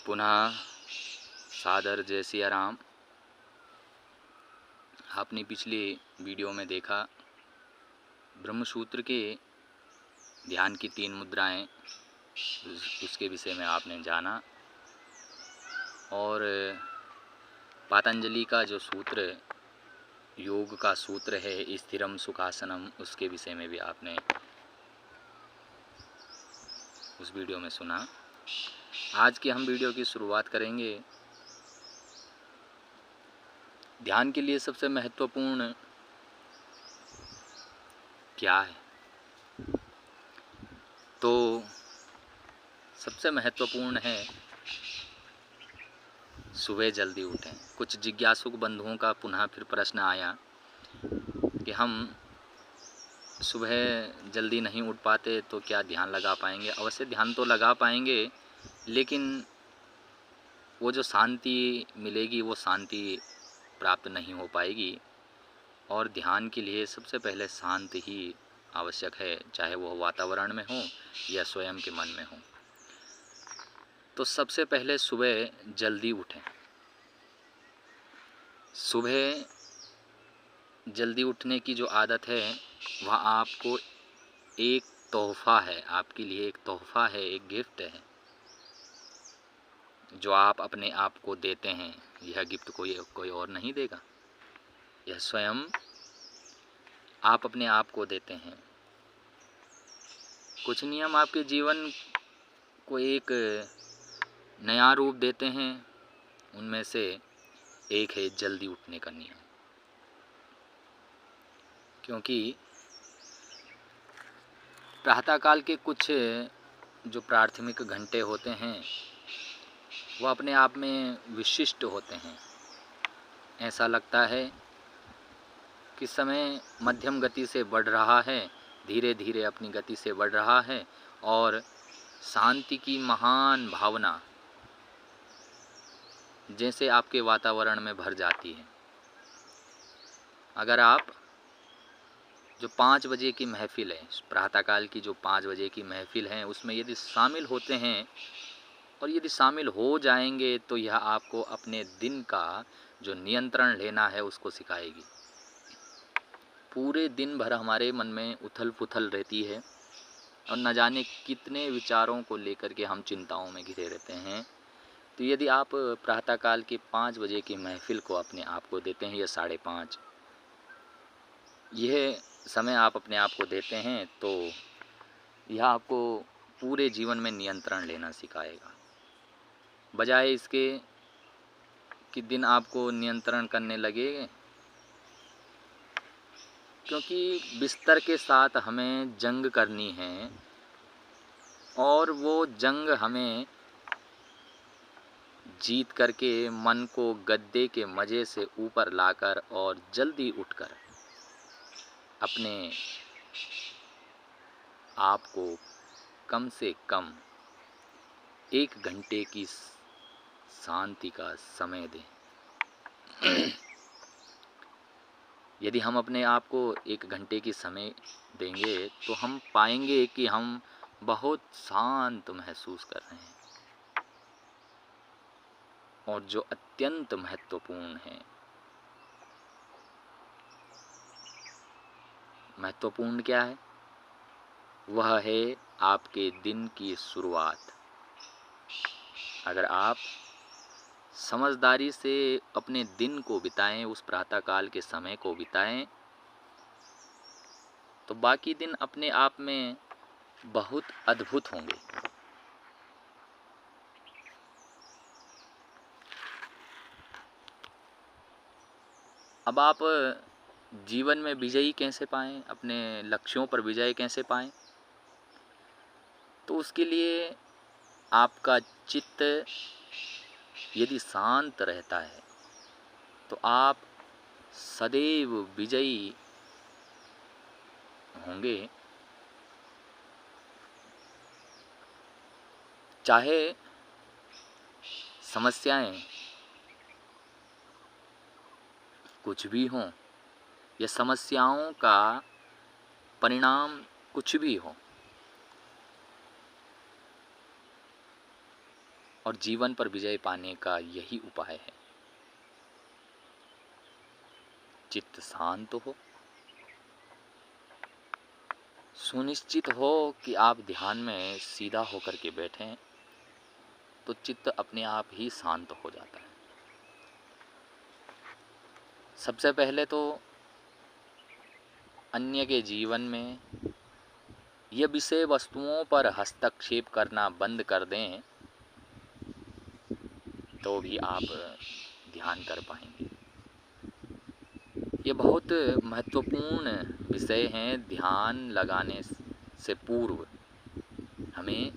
पुनः सादर जय सिया राम। आपने पिछले वीडियो में देखा ब्रह्मसूत्र के ध्यान की 3 मुद्राएं, उसके विषय में आपने जाना। और पतंजलि का जो सूत्र, योग का सूत्र है स्थिरम सुखासनम, उसके विषय में भी आपने उस वीडियो में सुना। आज की हम वीडियो की शुरुआत करेंगे। ध्यान के लिए सबसे महत्वपूर्ण क्या है? तो सबसे महत्वपूर्ण है सुबह जल्दी उठें। कुछ जिज्ञासुक बंधुओं का पुनः फिर प्रश्न आया कि हम सुबह जल्दी नहीं उठ पाते तो क्या ध्यान लगा पाएंगे? अवश्य ध्यान तो लगा पाएंगे, लेकिन वो जो शांति मिलेगी वो शांति प्राप्त नहीं हो पाएगी। और ध्यान के लिए सबसे पहले शांति ही आवश्यक है, चाहे वो वातावरण में हो या स्वयं के मन में हो। तो सबसे पहले सुबह जल्दी उठें। सुबह जल्दी उठने की जो आदत है वह आपको एक तोहफ़ा है, आपके लिए एक तोहफ़ा है, एक गिफ्ट है जो आप अपने आप को देते हैं। यह गिफ्ट कोई और नहीं देगा, यह स्वयं आप अपने आप को देते हैं। कुछ नियम आपके जीवन को एक नया रूप देते हैं, उनमें से एक है जल्दी उठने का नियम। क्योंकि प्रातःकाल के कुछ जो प्राथमिक घंटे होते हैं वो अपने आप में विशिष्ट होते हैं। ऐसा लगता है कि समय मध्यम गति से बढ़ रहा है, धीरे धीरे अपनी गति से बढ़ रहा है और शांति की महान भावना जैसे आपके वातावरण में भर जाती है। अगर आप जो 5 बजे की महफिल है, प्रातःकाल की जो 5 बजे की महफिल है, उसमें यदि शामिल होते हैं और यदि शामिल हो जाएंगे तो यह आपको अपने दिन का जो नियंत्रण लेना है उसको सिखाएगी। पूरे दिन भर हमारे मन में उथल पुथल रहती है और न जाने कितने विचारों को लेकर के हम चिंताओं में घिरे रहते हैं। तो यदि आप प्रातःकाल के 5 बजे की महफिल को अपने आप को देते हैं या 5:30, यह समय आप अपने आप को देते हैं, तो यह आपको पूरे जीवन में नियंत्रण लेना सिखाएगा। बजाय इसके कि दिन आपको नियंत्रण करने लगे, क्योंकि बिस्तर के साथ हमें जंग करनी है और वो जंग हमें जीत करके मन को गद्दे के मज़े से ऊपर लाकर और जल्दी उठकर अपने आप को कम से कम 1 घंटे की शांति का समय दें। यदि हम अपने आप को 1 घंटे की समय देंगे तो हम पाएंगे कि हम बहुत शांत महसूस कर रहे हैं। और जो अत्यंत महत्वपूर्ण है, महत्वपूर्ण क्या है? वह है आपके दिन की शुरुआत। अगर आप समझदारी से अपने दिन को बिताएं, उस प्रातःकाल के समय को बिताएं, तो बाकी दिन अपने आप में बहुत अद्भुत होंगे। अब आप जीवन में विजयी कैसे पाएं, अपने लक्ष्यों पर विजय कैसे पाएं? तो उसके लिए आपका चित्त यदि शांत रहता है तो आप सदैव विजयी होंगे। चाहे समस्याएं कुछ भी हों या समस्याओं का परिणाम कुछ भी हो, और जीवन पर विजय पाने का यही उपाय है। चित्त शांत हो, सुनिश्चित हो कि आप ध्यान में सीधा होकर के बैठे हैं, तो चित्त अपने आप ही शांत हो जाता है। सबसे पहले तो अन्य के जीवन में ये विषय वस्तुओं पर हस्तक्षेप करना बंद कर दें, तो भी आप ध्यान कर पाएंगे। ये बहुत महत्वपूर्ण विषय हैं। ध्यान लगाने से पूर्व हमें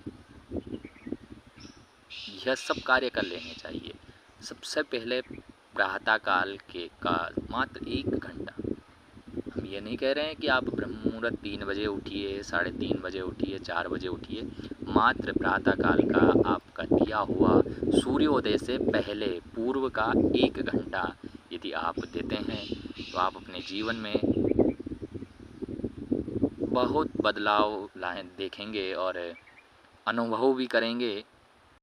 यह सब कार्य कर लेने चाहिए। सबसे पहले प्रातःकाल का मात्र 1 घंटा, हम ये नहीं कह रहे हैं कि आप ब्रह्म मुहूर्त 3 बजे उठिए, 3:30 बजे उठिए, 4 बजे उठिए। मात्र प्रातःकाल का आपका दिया हुआ सूर्योदय से पहले पूर्व का 1 घंटा यदि आप देते हैं, तो आप अपने जीवन में बहुत बदलाव लाएँ देखेंगे और अनुभव भी करेंगे